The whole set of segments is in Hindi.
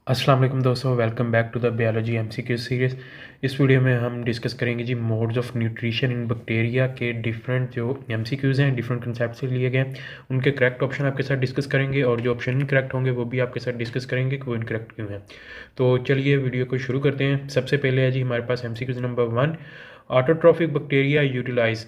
अस्सलाम वालेकुम दोस्तों, welcome back to the biology MCQ series. इस वीडियो में हम डिस्कस करेंगे जी modes of nutrition in bacteria के डिफरेंट जो एमसीक्यूज़ हैं, डिफरेंट कंसेप्ट से लिए गए, उनके करेक्ट ऑप्शन आपके साथ डिस्कस करेंगे और जो ऑप्शन इनकरेक्ट होंगे वो भी आपके साथ डिस्कस करेंगे कि वो इनकरेक्ट क्यों हैं। तो चलिए वीडियो को शुरू करते हैं। सबसे पहले है जी हमारे पास MCQs number 1, autotrophic bacteria utilise.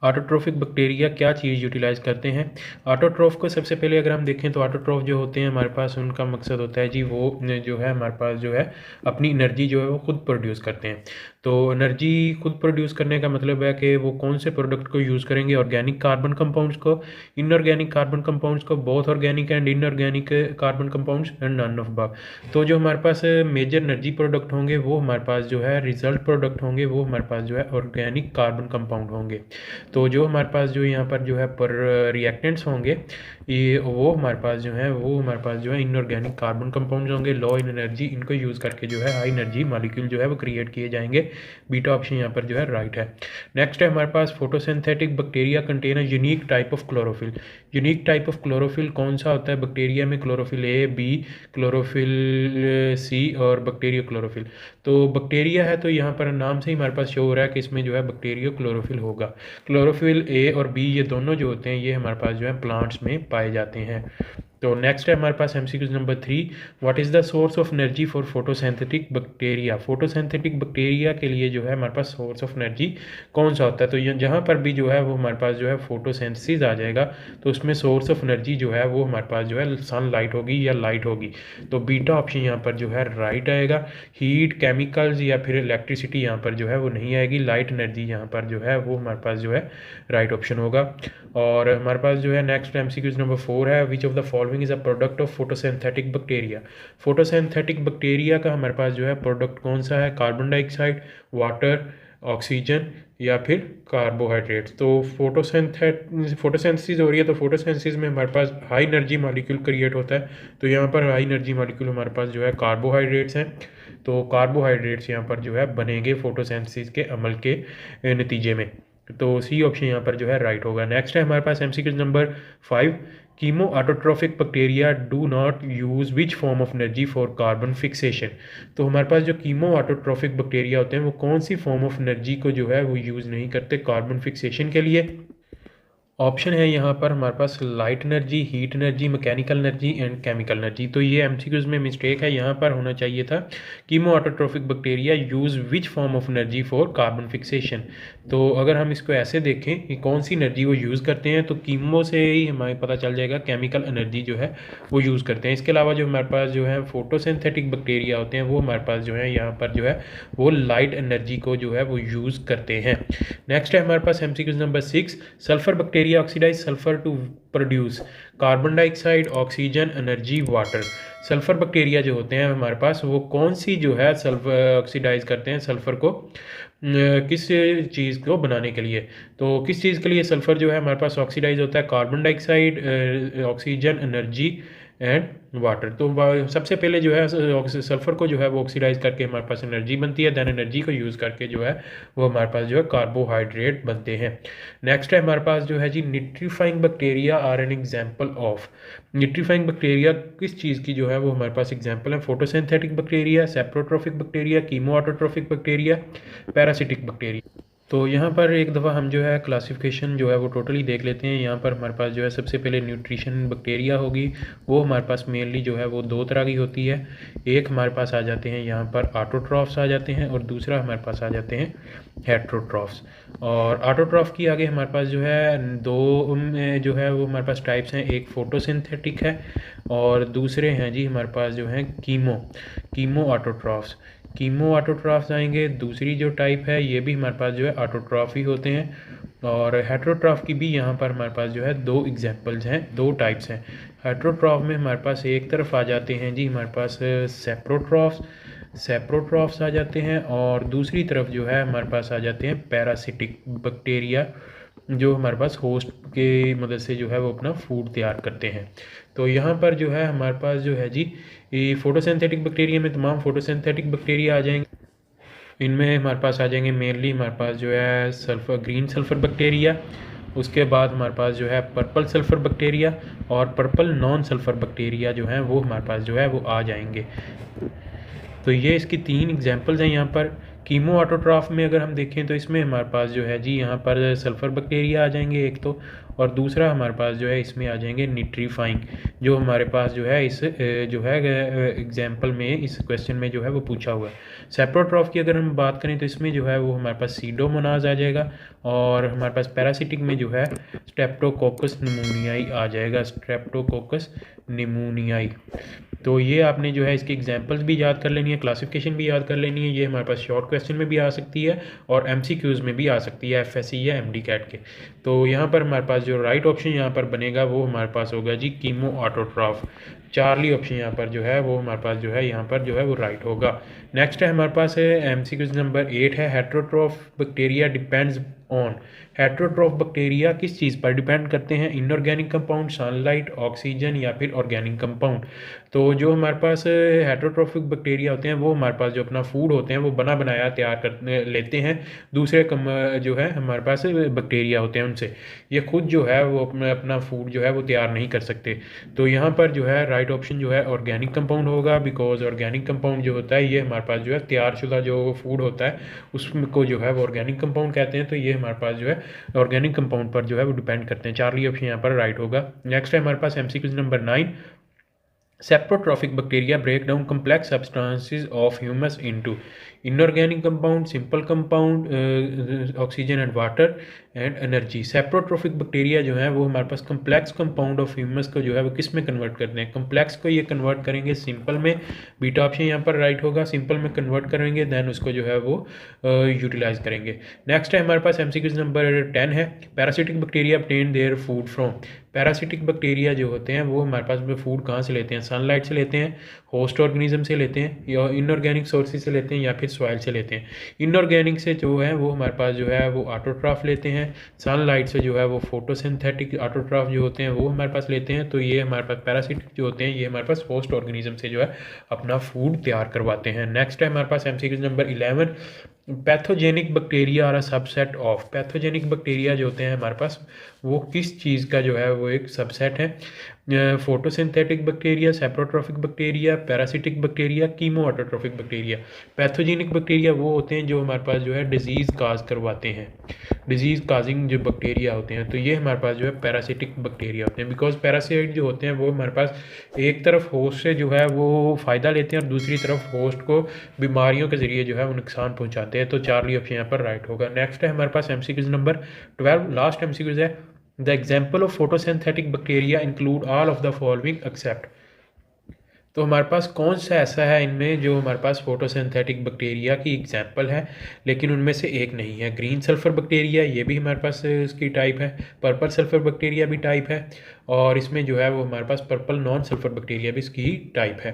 Autotrophic bacteria क्या चीज़ यूटिलाइज करते हैं? ऑटोट्रोफ को सबसे पहले अगर हम देखें तो ऑटोट्रोफ जो होते हैं हमारे पास, उनका मकसद होता है जी वो जो है हमारे पास जो है अपनी एनर्जी जो है वो खुद प्रोड्यूस करते हैं। तो एनर्जी खुद प्रोड्यूस करने का मतलब है कि वो कौन से प्रोडक्ट को यूज़ करेंगे, ऑर्गेनिक कार्बन कंपाउंड्स को, इनऑर्गेनिक कार्बन कंपाउंड्स को, both organic and inorganic carbon compounds and none of above. तो जो हमारे पास मेजर एनर्जी प्रोडक्ट होंगे वो हमारे पास जो है रिजल्ट प्रोडक्ट होंगे, वो हमारे पास जो है ऑर्गेनिक कार्बन कंपाउंड होंगे। तो जो हमारे पास जो यहाँ पर जो है पर रिएक्टेंट्स होंगे, ये वो हमारे पास जो है इनऑर्गेनिक कार्बन कंपाउंड्स होंगे, लो इन एनर्जी, इनको यूज़ करके जो है हाई एनर्जी मॉलिक्यूल जो है वो क्रिएट किए जाएंगे। बीटा ऑप्शन यहाँ पर जो है राइट है। नेक्स्ट है हमारे पास photosynthetic bacteria contain a unique type of chlorophyll. Unique type of chlorophyll कौन सा होता है बैक्टीरिया में? Chlorophyll A, B, chlorophyll C और बैक्टीरिया क्लोरोफिल। तो बैक्टीरिया है तो यहाँ पर नाम से ही हमारे पास शो हो रहा है कि इसमें जो है बैक्टीरिया क्लोरोफिल होगा। क्लोरोफिल ए और बी ये दोनों जो होते हैं ये हमारे पास जो है प्लांट्स में पाए जाते हैं। तो नेक्स्ट है हमारे पास MCQs number 3, what is the source of energy for photosynthetic bacteria. Photosynthetic bacteria के लिए जो है हमारे पास सोर्स ऑफ एनर्जी कौन सा होता है? तो जहाँ पर भी जो है वो हमारे पास जो है फोटोसिंथेसिस आ जाएगा तो उसमें सोर्स ऑफ एनर्जी जो है वो हमारे पास जो है सनलाइट होगी या लाइट होगी। तो बीटा ऑप्शन यहाँ पर जो है राइट आएगा। हीट, केमिकल्स या फिर इलेक्ट्रिसिटी यहाँ पर जो है वो नहीं आएगी। लाइट एनर्जी यहाँ पर जो है वो हमारे पास जो है राइट ऑप्शन होगा। और हमारे पास जो है नेक्स्ट एमसीक्यूज नंबर 4 है, which of the following is a product of photosynthetic bacteria. Photosynthetic bacteria का हमारे पास जो है प्रोडक्ट कौन सा है? कार्बन डाइऑक्साइड, वाटर, ऑक्सीजन या फिर कार्बोहाइड्रेट्स। तो फोटोसिंथेसिस हो रही है तो फोटोसिंथेसिस में हमारे पास हाई एनर्जी मॉलिक्यूल क्रिएट होता है। तो यहाँ पर हाई एनर्जी मॉलिक्यूल हमारे पास जो है कार्बोहाइड्रेट्स हैं। तो कार्बोहाइड्रेट्स यहाँ पर जो है बनेंगे फोटोसिंथेसिस के अमल के नतीजे में। तो सी ऑप्शन यहाँ पर जो है राइट होगा। नेक्स्ट है हमारे पास MCQ number 5, chemoautotrophic bacteria do not use which form of energy for carbon fixation. तो हमारे पास जो कीमो ऑटोट्रोफिक बैक्टीरिया होते हैं वो कौन सी फॉर्म ऑफ एनर्जी को जो है वो यूज़ नहीं करते कार्बन फिक्सेशन के लिए? ऑप्शन है यहाँ पर हमारे पास light energy, heat energy, mechanical energy and chemical energy. तो ये एमसीक्यूज में मिस्टेक है, यहाँ पर होना चाहिए था chemo autotrophic bacteria use which form of energy for carbon fixation. तो अगर हम इसको ऐसे देखें कि कौन सी एनर्जी वो यूज़ करते हैं तो कीमो से ही हमें पता चल जाएगा केमिकल एनर्जी जो है वो यूज़ करते हैं। इसके अलावा जो हमारे पास जो है फोटोसिंथेटिक बैक्टीरिया होते हैं वो हमारे पास जो है यहाँ पर जो है वो लाइट एनर्जी को जो है वो यूज़ करते हैं। नेक्स्ट है हमारे पास MCQs number 6, sulphur bacteria oxidise sulphur to produce carbon dioxide, oxygen, energy, water. Sulphur bacteria जो होते हैं हमारे पास वो कौन सी जो है सल्फर ऑक्सीडाइज करते हैं सल्फर को किस चीज़ को बनाने के लिए? तो किस चीज़ के लिए सल्फर जो है हमारे पास ऑक्सीडाइज होता है? Carbon dioxide, oxygen, energy and water. तो सबसे पहले जो है सल्फर को जो है वो ऑक्सीडाइज करके हमारे पास एनर्जी बनती है, देन एनर्जी को यूज़ करके जो है वो हमारे पास जो है कार्बोहाइड्रेट बनते हैं। नेक्स्ट है हमारे पास जो है जी nitrifying bacteria are an example of. Nitrifying bacteria किस चीज़ की जो है वो हमारे पास एग्जाम्पल है? Photosynthetic bacteria, saprotrophic bacteria, chemoautotrophic bacteria, parasitic bacteria. तो यहाँ पर एक दफ़ा हम जो है क्लासिफिकेशन जो है वो टोटली देख लेते हैं। यहाँ पर हमारे पास जो है सबसे पहले न्यूट्रिशन बैक्टीरिया होगी, वो हमारे पास मेनली जो है वो दो तरह की होती है। एक हमारे पास आ जाते हैं यहाँ पर ऑटोट्रॉफ्स आ जाते हैं और दूसरा हमारे पास आ जाते हैं हेट्रोट्रॉफ्स। और ऑटोट्रॉफ की आगे हमारे पास जो है दो जो है वो हमारे पास टाइप्स हैं, एक फोटोसिंथेटिक है और दूसरे हैं जी हमारे पास जो हैं कीमो ऑटोट्रॉफ्स। कीमो ऑटोट्रॉफ्स आएंगे। दूसरी जो टाइप है ये भी हमारे पास जो है ऑटोट्रॉफ ही होते हैं। और हेट्रोट्रॉफ की भी यहाँ पर हमारे पास जो है दो एग्जांपल्स हैं, दो टाइप्स हैं। हेट्रोट्रॉफ में हमारे पास एक तरफ आ जाते हैं जी हमारे पास सेप्रोट्रॉफ्स आ जाते हैं और दूसरी तरफ जो है हमारे पास आ जाते हैं पैरासिटिक बैक्टीरिया, जो हमारे पास होस्ट के मदद से जो है वो अपना फूड तैयार करते हैं। तो यहाँ पर जो है हमारे पास जो है जी ये फोटोसिंथेटिक बैक्टीरिया में तमाम फोटोसिंथेटिक बैक्टीरिया आ जाएंगे। इनमें हमारे पास आ जाएंगे मेनली हमारे पास जो है ग्रीन सल्फर बैक्टीरिया, उसके बाद हमारे पास जो है पर्पल सल्फ़र बैक्टीरिया और पर्पल नॉन सल्फ़र बैक्टीरिया जो हैं वो हमारे पास जो है वो आ जाएंगे। तो ये इसकी 3 एग्जांपल्स हैं यहाँ पर। कीमो ऑटोट्रॉफ में अगर हम देखें तो इसमें हमारे पास जो है जी यहाँ पर सल्फ़र बैक्टीरिया आ जाएंगे एक तो, और दूसरा हमारे पास जो है इसमें आ जाएंगे निट्रीफाइंग, जो हमारे पास जो है इस जो है एग्जांपल में इस क्वेश्चन में जो है वो पूछा हुआ है। सेप्रोट्रॉफ की अगर हम बात करें तो इसमें जो है वो हमारे पास सीडोमोनाज आ जाएगा, और हमारे पास पैरासिटिक में जो है स्ट्रेप्टोकोकस निमोनियाई आ जाएगा, स्ट्रेप्टोकोकस निमोनियाई। तो ये आपने जो है इसकी एग्जांपल्स भी याद कर लेनी है, क्लासिफिकेशन भी याद कर लेनी है। ये हमारे पास शॉर्ट क्वेश्चन में भी आ सकती है और एमसीक्यूज़ में भी आ सकती है, एफएससी या एमडी कैट के। तो यहाँ पर हमारे पास जो राइट ऑप्शन यहाँ पर बनेगा वो हमारे पास होगा जी कीमो ऑटोट्रॉफ। चार्ली ऑप्शन यहाँ पर जो है वो हमारे पास जो है यहाँ पर जो है वो राइट होगा। नेक्स्ट है हमारे पास है एमसीक्यूज़ नंबर 8 है heterotroph bacteria depends on. Heterotroph bacteria किस चीज़ पर डिपेंड करते हैं? इनऑर्गेनिक कंपाउंड, सनलाइट, ऑक्सीजन या फिर ऑर्गेनिक कंपाउंड। तो जो हमारे पास हेट्रोट्रॉफिक बैक्टीरिया होते हैं वो हमारे पास जो अपना फूड होते हैं वो बना बनाया तैयार कर लेते हैं दूसरे जो है हमारे पास बैक्टीरिया होते हैं उनसे। ये खुद जो है वो अपना फूड जो है वो तैयार नहीं कर सकते। तो यहाँ पर जो है राइट ऑप्शन जो है ऑर्गेनिक कंपाउंड होगा, बिकॉज ऑर्गेनिक कंपाउंड जो होता है ये हमारे पास जो है तैयार शुदा जो फूड होता है उसको जो है वो ऑर्गेनिक कंपाउंड कहते हैं। तो ये हमारे पास जो है ऑर्गेनिक कंपाउंड पर जो है वो डिपेंड करते हैं। चार्ली ऑप्शन यहाँ पर राइट होगा। नेक्स्ट है हमारे पास MCQ number 9। Saprotrophic bacteria break down complex substances of humus into inorganic compound, simple compound, oxygen and water and energy. Saprotrophic bacteria जो है वो हमारे पास कम्प्लेक्स कंपाउंड ऑफ ह्यूमस को जो है वो किस में कन्वर्ट करते हैं? कम्प्लेक्स को ये कन्वर्ट करेंगे सिंपल में। बीटा ऑप्शन यहाँ पर राइट होगा, सिंपल में कन्वर्ट करेंगे देन उसको जो है वो यूटिलाइज करेंगे। नेक्स्ट है हमारे पास एमसीक्यू नंबर 10 है parasitic bacteria obtain their food from. Parasitic bacteria जो होते हैं वो हमारे पास में फूड कहाँ से लेते हैं? सनलाइट से लेते हैं, होस्ट ऑर्गेनिज्म से लेते हैं, या इनऑर्गेनिक सोर्सेज से लेते हैं, या फिर सॉइल से लेते हैं। इनऑर्गेनिक से जो है वो हमारे पास जो है वो ऑटोट्रॉफ लेते हैं, सनलाइट से जो है वो फोटोसिंथेटिक ऑटोट्रॉफ जो होते हैं वो हमारे पास लेते हैं। तो ये हमारे पास पैरासिटिक जो होते हैं ये हमारे पास होस्ट ऑर्गेनिज्म से जो है अपना फूड तैयार करवाते हैं। नेक्स्ट है हमारे पास MCQ number 11। Pathogenic bacteria are a subset of. Pathogenic bacteria जो होते हैं हमारे पास वो किस चीज़ का जो है वो एक सबसेट है? Photosynthetic bacteria, saprotrophic bacteria, parasitic bacteria, chemoautotrophic bacteria. Pathogenic bacteria वो होते हैं जो हमारे पास जो है डिजीज़ काज करवाते हैं, डिजीज़ काजिंग जो बैक्टीरिया होते हैं। तो ये हमारे पास जो है पैरासिटिक बैक्टीरिया होते हैं, बिकॉज पैरासाइट जो होते हैं वो हमारे पास एक तरफ होस्ट से जो है वो फ़ायदा लेते हैं और दूसरी तरफ होस्ट को बीमारियों के ज़रिए जो है वो नुकसान पहुँचाते हैं। तो चार्ली ऑप्शन यहाँ पर राइट होगा। नेक्स्ट है हमारे पास एमसीक्यूज़ नंबर 12, लास्ट एमसीक्यूज़ है। The example of photosynthetic bacteria include all of the following except। तो हमारे पास कौन सा ऐसा है इनमें जो हमारे पास फोटोसिंथेटिक बैक्टीरिया की एग्जांपल है लेकिन उनमें से एक नहीं है? ग्रीन सल्फर बैक्टीरिया ये भी हमारे पास इसकी टाइप है, पर्पल सल्फर बैक्टीरिया भी टाइप है, और इसमें जो है वो हमारे पास पर्पल नॉन सल्फर बैक्टीरिया भी इसकी टाइप है,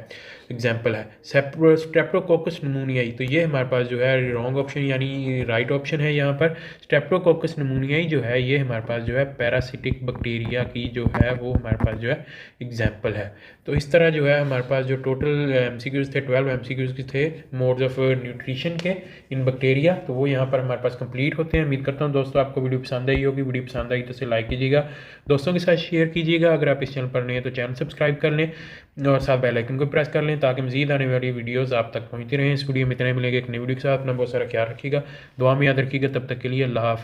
एग्जांपल है। स्ट्रेप्टोकोकस निमोनियाई, तो ये हमारे पास जो है रॉन्ग ऑप्शन यानी राइट ऑप्शन है यहाँ पर। स्ट्रेप्टोकोकस निमोनियाई जो है ये हमारे पास जो है पैरासिटिक बैक्टीरिया की जो है वो हमारे पास जो है एग्जाम्पल है। तो इस तरह जो है हमारे पास जो टोटल एमसीक्यूज़ थे 12 एमसीक्यूज़ थे मोड्स ऑफ न्यूट्रिशन के इन बैक्टीरिया, तो वो यहाँ पर हमारे पास कंप्लीट होते हैं। उम्मीद करता हूँ दोस्तों आपको वीडियो पसंद आई होगी। वीडियो पसंद आई तो इसे लाइक कीजिएगा, दोस्तों के साथ शेयर कीजिएगा। अगर आप इस चैनल पर नए हैं तो चैनल सब्सक्राइब कर लें और साथ बेल आइकन को प्रेस कर लें ताकि मज़ीद आने वाली वीडियोज़ आप तक पहुँचती रहें। इस वीडियो में इतने मिलेंगे एक नई वीडियो के साथ। अपना बहुत सारा ख्याल रखिएगा, दुआ में याद रखिएगा। तब तक के लिए अल्लाह हाफ़िज़।